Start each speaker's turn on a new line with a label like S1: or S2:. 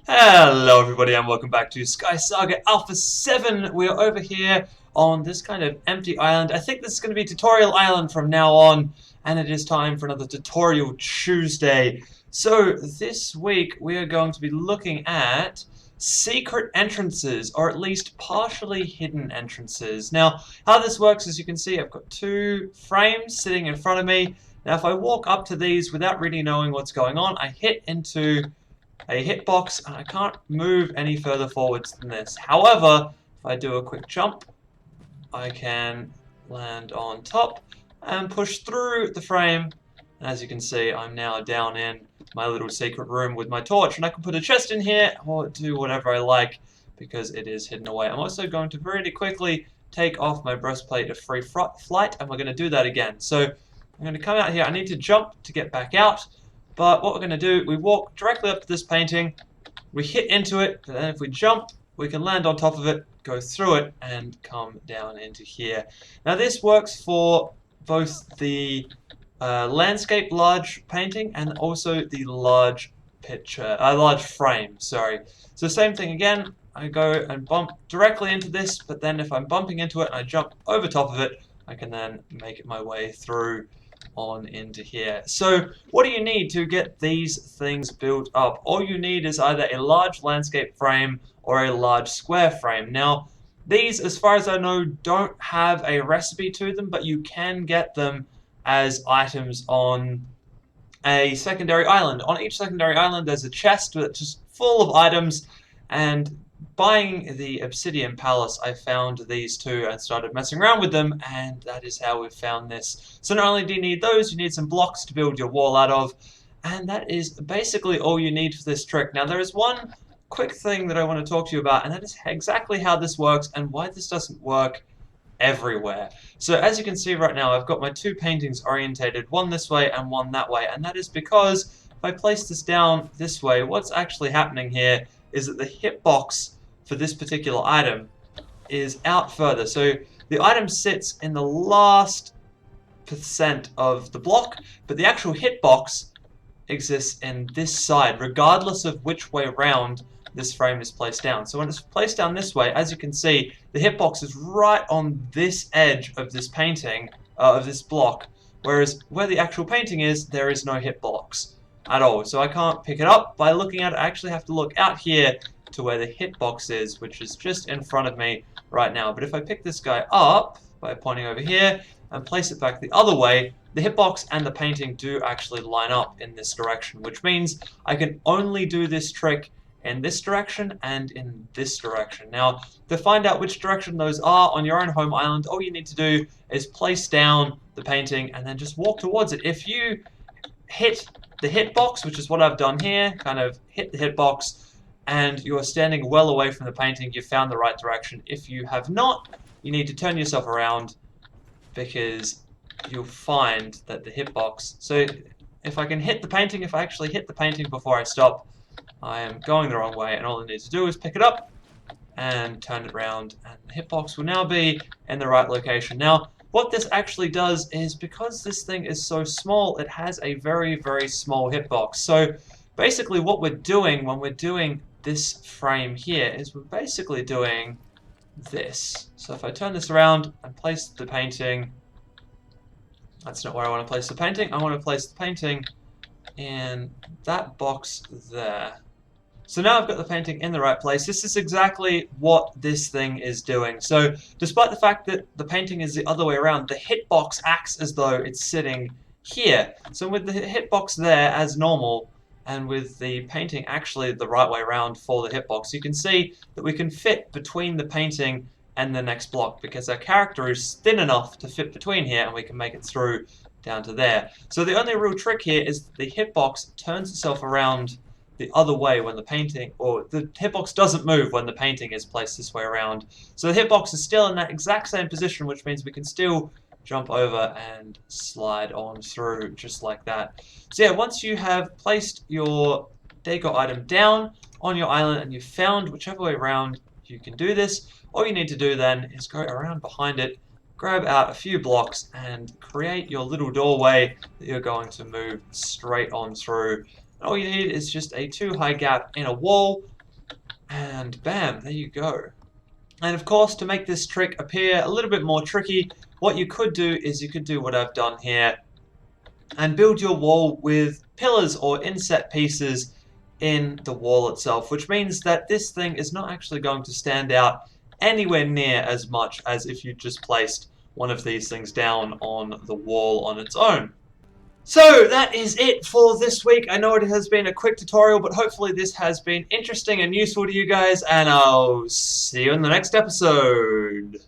S1: Hello everybody and welcome back to SkySaga Alpha 7. We're over here on this kind of empty island. I think this is going to be Tutorial Island from now on, and it is time for another Tutorial Tuesday. So this week we are going to be looking at secret entrances, or at least partially hidden entrances. Now, how this works, as you can see, I've got two frames sitting in front of me. Now if I walk up to these without really knowing what's going on, I hit into a hitbox, and I can't move any further forwards than this. However, if I do a quick jump, I can land on top and push through the frame. And as you can see, I'm now down in my little secret room with my torch, and I can put a chest in here or do whatever I like because it is hidden away. I'm also going to really quickly take off my breastplate of free flight, and we're going to do that again. So I'm going to come out here. I need to jump to get back out. But what we're going to do, we walk directly up to this painting, we hit into it, and then if we jump, we can land on top of it, go through it, and come down into here. Now this works for both the landscape large painting and also the large picture, large frame, sorry. So same thing again, I go and bump directly into this, but then if I'm bumping into it and I jump over top of it, I can then make my way through on into here. So what do you need to get these things built up? All you need is either a large landscape frame or a large square frame. Now these, as far as I know, don't have a recipe to them, but you can get them as items on a secondary island. On each secondary island there's a chest that's just full of items, and buying the Obsidian Palace, I found these two and started messing around with them, and that is how we found this. So not only do you need those, you need some blocks to build your wall out of, and that is basically all you need for this trick. Now there is one quick thing that I want to talk to you about, and that is exactly how this works and why this doesn't work everywhere. So as you can see right now, I've got my two paintings orientated, one this way and one that way, and that is because if I place this down this way, what's actually happening here is that the hitbox for this particular item is out further. So the item sits in the last percent of the block, but the actual hitbox exists in this side, regardless of which way round this frame is placed down. So when it's placed down this way, as you can see, the hitbox is right on this edge of this painting, of this block, whereas where the actual painting is, there is no hitbox at all. So I can't pick it up by looking at it. I actually have to look out here to where the hitbox is, which is just in front of me right now. But if I pick this guy up by pointing over here and place it back the other way, the hitbox and the painting do actually line up in this direction, which means I can only do this trick in this direction and in this direction. Now, to find out which direction those are on your own home island, all you need to do is place down the painting and then just walk towards it. If you hit the hitbox, which is what I've done here, kind of hit the hitbox, and you're standing well away from the painting, you've found the right direction. If you have not, you need to turn yourself around, because you'll find that the hitbox... So if I can hit the painting, if I actually hit the painting before I stop, I am going the wrong way, and all I need to do is pick it up and turn it around, and the hitbox will now be in the right location. Now, what this actually does is, because this thing is so small, it has a very, very small hitbox. So basically what we're doing when we're doing this frame here is we're basically doing this. So if I turn this around and place the painting, that's not where I want to place the painting. I want to place the painting in that box there. So now I've got the painting in the right place. This is exactly what this thing is doing. So despite the fact that the painting is the other way around, the hitbox acts as though it's sitting here. So with the hitbox there as normal, and with the painting actually the right way around for the hitbox, you can see that we can fit between the painting and the next block, because our character is thin enough to fit between here, and we can make it through down to there. So the only real trick here is that the hitbox turns itself around the other way when the painting, or the hitbox doesn't move when the painting is placed this way around. So the hitbox is still in that exact same position, which means we can still jump over and slide on through just like that. So yeah, once you have placed your decor item down on your island and you've found whichever way around you can do this, all you need to do then is go around behind it, grab out a few blocks and create your little doorway that you're going to move straight on through. And all you need is just a 2 high gap in a wall And bam, there you go. And of course, to make this trick appear a little bit more tricky, what you could do is you could do what I've done here and build your wall with pillars or inset pieces in the wall itself, which means that this thing is not actually going to stand out anywhere near as much as if you just placed one of these things down on the wall on its own. So that is it for this week. I know it has been a quick tutorial, but hopefully this has been interesting and useful to you guys, and I'll see you in the next episode.